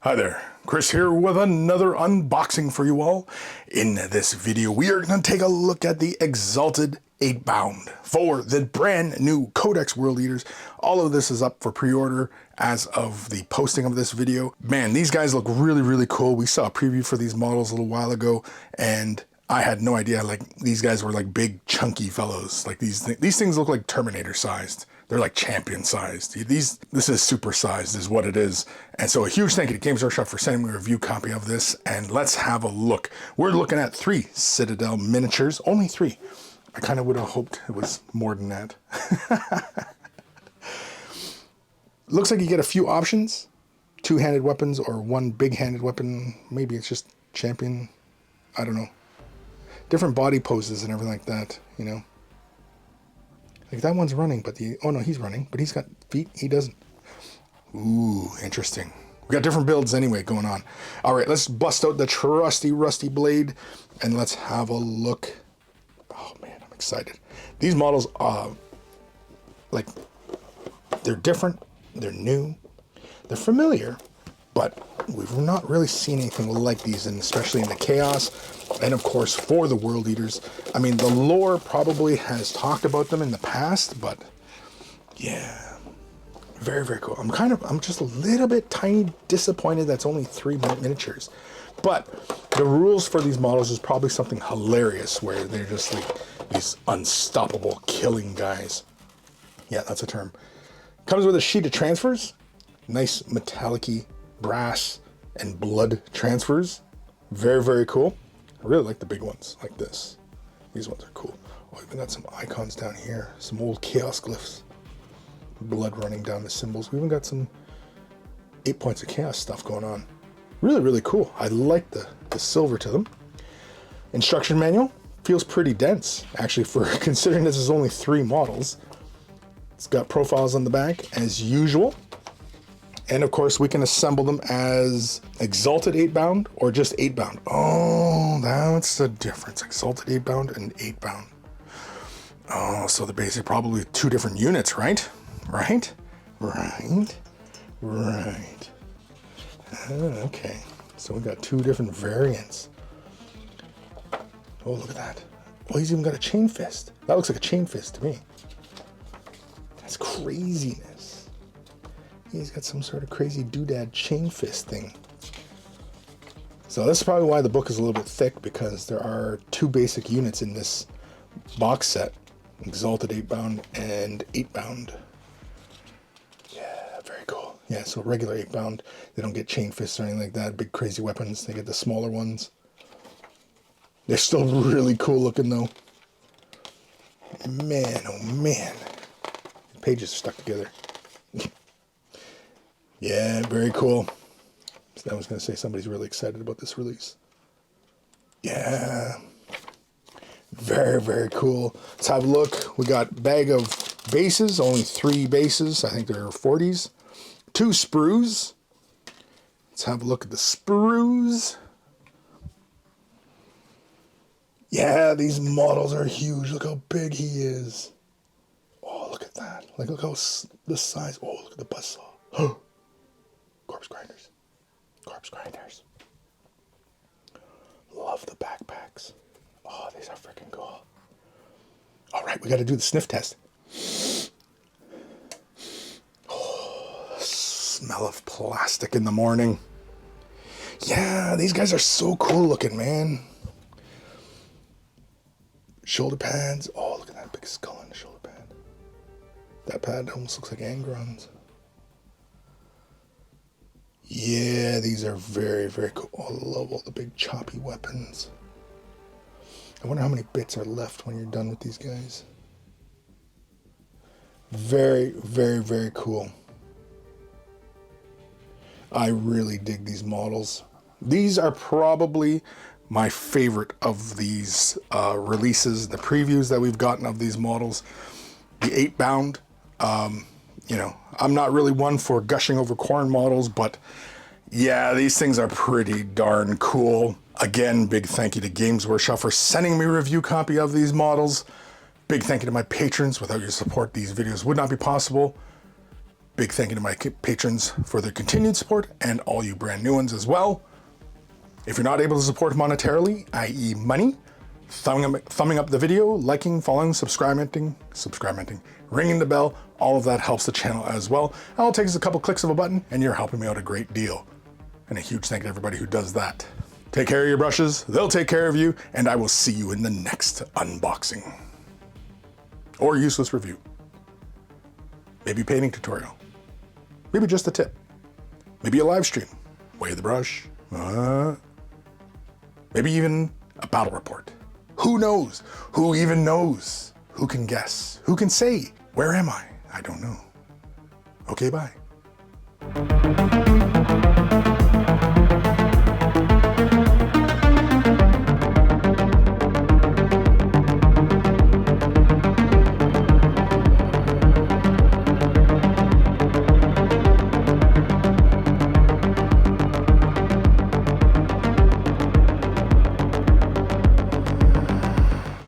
Hi there, Chris here with another unboxing for you all. In this video, we are going to take a look at the Exalted Eightbound for the brand new Codex World Eaters. All of this is up for pre-order as of the posting of this video. Man, these guys look really, really cool. We saw a preview for these models a little while ago, and I had no idea, like, these guys were like big, chunky fellows. Like, these things look like Terminator sized. They're like champion sized. This is super sized is what it is. And so a huge thank you to Games Workshop for sending me a review copy of this. And let's have a look. We're looking at 3 Citadel miniatures, only 3. I kind of would have hoped it was more than that. Looks like you get a few options. 2-handed weapons or 1 big-handed weapon. Maybe it's just champion. I don't know. Different body poses and everything like that, you know. Like that one's running, but oh no, he's running, but he's got feet, he doesn't. Ooh, interesting. We got different builds anyway going on. All right, let's bust out the trusty rusty blade and let's have a look. Oh man, I'm excited. These models are like, they're different, they're new, they're familiar, but we've not really seen anything like these, and especially in the Chaos, and of course for the World Eaters. I mean, the lore probably has talked about them in the past, but yeah, very, very cool. I'm just a little bit tiny disappointed that's only 3 miniatures. But the rules for these models is probably something hilarious where they're just like these unstoppable killing guys. Yeah, that's a term. Comes with a sheet of transfers, nice metallic-y brass and blood transfers. Very, very cool. I really like the big ones like this. These ones are cool. Oh, we've got some icons down here, some old chaos glyphs, blood running down the symbols. We even got some 8 points of chaos stuff going on. Really, really cool. I like the silver to them. Instruction manual feels pretty dense actually, for considering this is only 3 models. It's got profiles on the back as usual. And of course, we can assemble them as Exalted Eightbound or just Eightbound. Oh, that's the difference. Exalted Eightbound and Eightbound. Oh, so they're basically probably 2 different units, right? Right? Right? Right. Okay. So we got 2 different variants. Oh, look at that. Oh, he's even got a chain fist. That looks like a chain fist to me. That's craziness. He's got some sort of crazy doodad chain fist thing. So that's probably why the book is a little bit thick, because there are 2 basic units in this box set. Exalted Eightbound and Eightbound. Yeah, very cool. Yeah, so regular Eightbound, they don't get chain fists or anything like that, big crazy weapons. They get the smaller ones. They're still really cool looking though. Man, oh man. The pages are stuck together. Yeah, very cool. So I was going to say somebody's really excited about this release. Yeah. Very, very cool. Let's have a look. We got bag of bases, only 3 bases. I think they're 40s. 2 sprues. Let's have a look at the sprues. Yeah, these models are huge. Look how big he is. Oh, look at that. Like, look how the size. Oh, look at the buzzsaw. Corpse grinders. Corpse grinders. Love the backpacks. Oh, these are freaking cool. All right, we got to do the sniff test. Oh, the smell of plastic in the morning. Yeah, these guys are so cool looking, man. Shoulder pads. Oh, look at that big skull on the shoulder pad. That pad almost looks like Angron's. Yeah, these are very, very cool. Oh, I love all the big choppy weapons. I wonder how many bits are left when you're done with these guys. Very, very, very cool. I really dig these models. These are probably my favorite of these releases, the previews that we've gotten of these models. The Eightbound. You know, I'm not really one for gushing over corn models, but yeah, these things are pretty darn cool. Again, big thank you to Games Workshop for sending me a review copy of these models. Big thank you to my patrons. Without your support, these videos would not be possible. Big thank you to my patrons for their continued support and all you brand new ones as well. If you're not able to support monetarily, i.e. money, thumbing up the video, liking, following, subscribing, ringing the bell, all of that helps the channel as well. All it takes is a couple clicks of a button and you're helping me out a great deal. And a huge thank you to everybody who does that. Take care of your brushes, they'll take care of you, and I will see you in the next unboxing. Or useless review. Maybe painting tutorial. Maybe just a tip. Maybe a live stream. Weigh the brush. Maybe even a battle report. Who knows? Who even knows? Who can guess? Who can say? Where am I? I don't know. Okay, bye.